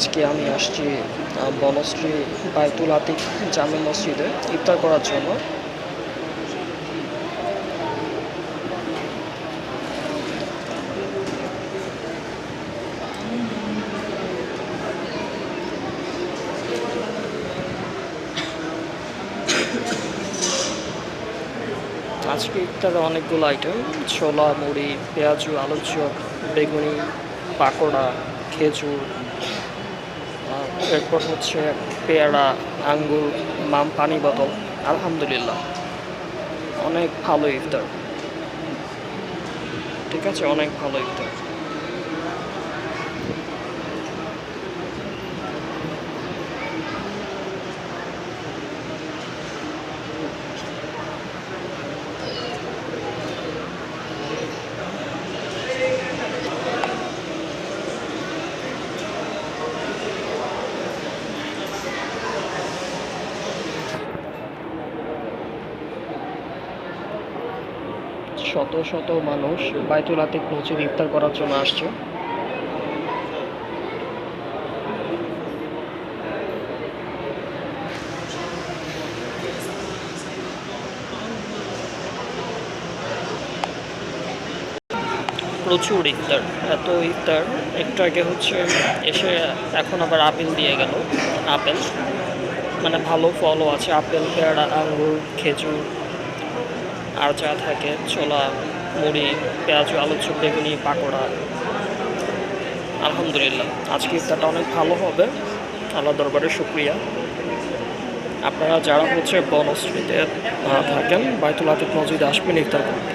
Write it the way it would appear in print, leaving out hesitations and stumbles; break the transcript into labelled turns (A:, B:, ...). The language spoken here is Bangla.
A: আজকে আমি আসছি বনশ্রী বায়তুল আতিক জামে মসজিদে ইফতার করার জন্য। আজকে ইফতারে অনেকগুলো আইটেম: ছোলা, মুড়ি, পেঁয়াজু, আলুর চপ, বেগুনি, পাকোড়া, খেজুর, এরপর হচ্ছে পেয়ারা, আঙ্গুর, পানি বোতল। আলহামদুলিল্লাহ, অনেক ভালো ইফতার। ঠিক আছে, অনেক ভালো ইফতার। শত শত মানুষ বায়তুল আতিক মসজিদ ইফতার করার জন্য আসছে। প্রচুর ইফতার, এত ইফতার। একটু আগে হচ্ছে এসে এখন আবার আপেল দিয়ে গেল। আপেল মানে ভালো ফলও আছে, আপেল, পেয়ারা, আঙ্গুর, খেজুর, আর যা থাকে ছোলা, মুড়ি, পেঁয়াজু, আলুর চপ, বেগুনি, পাকোড়া। আলহামদুলিল্লাহ, আজকে ইফতারটা অনেক ভালো হবে। আল্লাহ দরবারে শুকরিয়া। আপনারা যারা হচ্ছে বনশ্রীতে থাকেন, বায়তুল আতিক মসজিদে আসবেন ইফতার করতে।